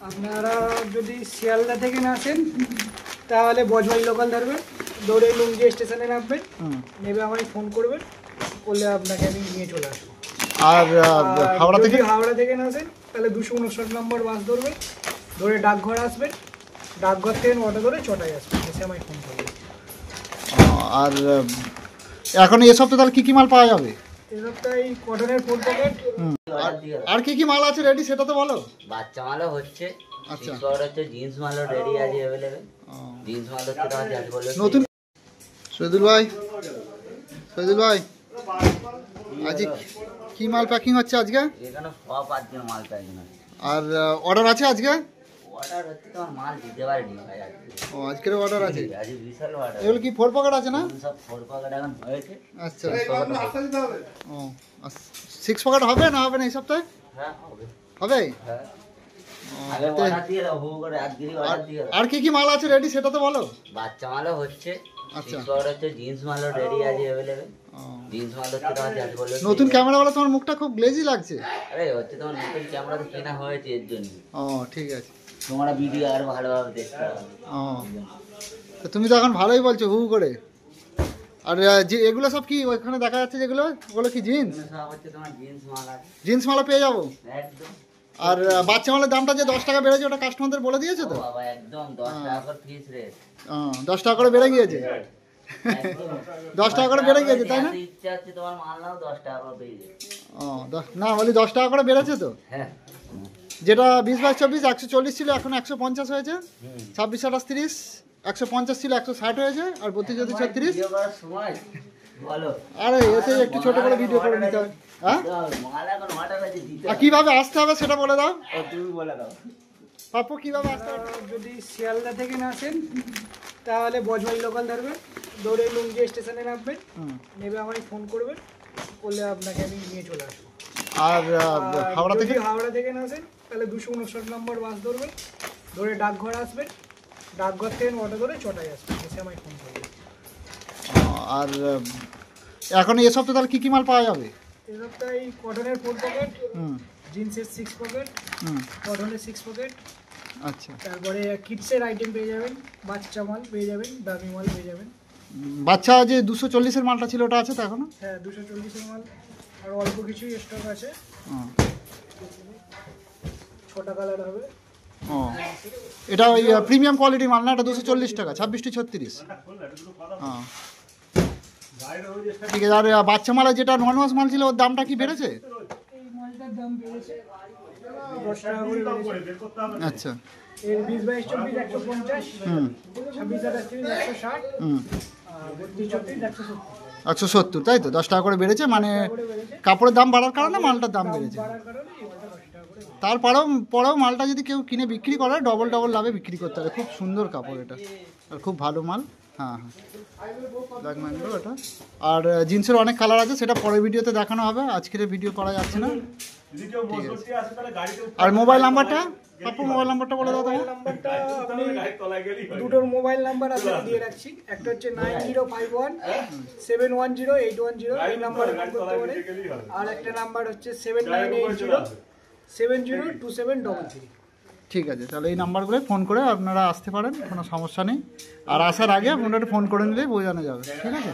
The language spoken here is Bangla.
আপনারা যদি শিয়ালদা থেকে না আসেন তাহলে বজবাড়ি লোকাল ধরবেন, দৌড়ে লুঙ্গি স্টেশনে নামবেন, নেবে আমায় ফোন করবেন, করলে আপনাকে আমি নিয়ে চলে আসবো। আর হাওড়া থেকে না আসেন তাহলে 259 নম্বর বাস ধরবেন, ধরে ডাকঘর আসবেন, ডাকঘর থেকে অটো ধরে চটাই আসবেন, এসে আমায় ফোন করবেন। আর এখন এই সপ্তাহে তাহলে কি মাল পাওয়া যাবে? এই সপ্তাহে কটনের ফুল প্যাকেট। আর কি মাল আছে রেডি সেটা তো বলো। বাচ্চা মালও হচ্ছে, আচ্ছা হচ্ছে জিন্স মালও রেডি আছে अवेलेबल। জিন্স মাল হচ্ছে আজ বলে নতুন। শহীদুল ভাই আজ কি মাল প্যাকিং হচ্ছে আজকে? এখানে সব আজকে মাল প্যাকিং আছে। আর অর্ডার আছে আজকে? অর্ডার হচ্ছে তোমার মাল দিতে পারিনি ভাই আজকে। ও আজকের অর্ডার আছে? আজ বিশাল অর্ডার। এগুলো কি 4 পকেট আছে না? সব 4 পকেট এখন হয়েছে। আচ্ছা ও 6 পকেট হবে না হবে না এই সপ্তাহে? হ্যাঁ হবে। হবে? হ্যাঁ আগে অর্ডার দিয়ে দাও, হো করে আজকেরই অর্ডার দিয়ে দাও। আর কি মাল আছে রেডি সেটা তো বলো। বাচ্চা মালও হচ্ছে, আচ্ছা হচ্ছে জিন্স মালও রেডি আছে अवेलेबल। জিন্স মাল হচ্ছে আজ বলে নতুন ক্যামেরাওয়ালা তোমার মুখটা খুব গ্লেজি লাগছে। আরে হচ্ছে তোমার নতুন ক্যামেরা তো কেনা হয়েছে এর জন্য। ও ঠিক আছে, তোমরা ভিডিও আর ভালোভাবে দেখতে পাবে। ও তো তুমি তো এখন ভালোই বলছো হু করে। আর যে এগুলো সব কি ওখানে দেখা যাচ্ছে যেগুলো ওগুলো কি জিন্স? সব হচ্ছে তোমার জিন্স মাল আছে। জিন্স মালও পেয়ে যাবো? একদম। আর বাচ্চা মালের দামটা যে 10 টাকা বেড়েছে ওটা কাস্টমারদের বলে দিয়েছে তো? বাবা একদম 10 টাকা করে ফিস রেট। 10 টাকা করে বেড়ে গিয়েছে। 10 টাকা করে বেড়ে গিয়েছে তাই না? ইচ্ছা আছে তোমার মাল নাও 10 টাকা করে পেয়ে যাবে। না বলি 10 টাকা করে বেড়েছে তো? হ্যাঁ যেটা 20-22-24 140 ছিল এখন 150 হয়েছে, 26-28-30 150 ছিল 160 হয়েছে, আর 32-36 ভিডিও করার সময় বলো। আরে এতে একটু ছোট করে ভিডিও করে নিতে হবে। হ্যাঁ মাল এখন অর্ডার আছে দিতে। আর কিভাবে আসতে হবে সেটা বলে দাও। ও তুমি বলে দাও পাপ্পু কিভাবে আসতে হবে? যদি শিয়ালদা থেকে না আসেন তাহলে বজবাড়ি লোকাল ধরবেন, দৌড়ে লুঙ্গি স্টেশনে নামবেন, নেবে আমায় ফোন করবেন, করলে আপনাকে আমি নিয়ে চলে আসবো। আর হাওড়া থেকে না আসেন তাহলে 259 নম্বর বাস ধরবেন, ধরে ডাকঘর আসবেন, ডাকঘর থেকে অটো ধরে চটাই আসবেন, এসে আমায় ফোন করবেন। আর এখন এই সপ্তাহে তাহলে কি মাল পাওয়া যাবে? এই সপ্তাহে কটনের 4 পকেট, জিন্সের 6 পকেট, কটনের 6 পকেট, আচ্ছা তারপরে কিডসের আইটেম পেয়ে যাবেন, বাচ্চা মাল পেয়ে যাবেন, দামি মাল পেয়ে যাবেন। বাচ্চা যে 240-এর মালটা ছিল ওটা আছে তো এখনো? হ্যাঁ 240-এর মাল আর অল্প কিছুই স্টক আছে। ছোটা কালার হবে। এটা ওই প্রিমিয়াম কোয়ালিটির মাল না? এটা 240 টাকা 26-36। ঠিক আছে। আর বাচ্চা মালা যেটা নর্মাল মাল ছিল ওর দামটা কি বেড়েছে? এই মালটার দাম বেড়েছে 10 টাকা করে বেড়েছে। আচ্ছা এর 20-22-24 150, 26-27-30 160, 32-34 170। 170 তাই তো? 10 টাকা করে বেড়েছে মানে কাপড়ের দাম বাড়ার কারণে মালটার দাম বেড়েছে। তারপরেও মালটা যদি কেউ কিনে বিক্রি করে ডবল লাভে বিক্রি করতে হবে। খুব সুন্দর কাপড় এটা আর খুব ভালো মাল। হ্যাঁ এটা। আর জিন্সের অনেক কালার আছে, সেটা পরের ভিডিওতে দেখানো হবে, আজকের ভিডিও করা যাচ্ছে না। আর মোবাইল নাম্বারটা আপু, মোবাইল নাম্বারটা বলে দাও। নাম্বারটা আপনি দুটোর মোবাইল নাম্বার আছে দিয়ে রাখছি, একটা হচ্ছে 9051 710 810, এই নাম্বারে ফোন করতে পারেন, আর একটা নাম্বার হচ্ছে 7980 702733। ঠিক আছে, তাহলে এই নাম্বারগুলো ফোন করে আপনারা আসতে পারেন, কোনো সমস্যা নেই। আর আসার আগে আপনারা ফোন করে নিলেই বোঝানো যাবে। ঠিক আছে।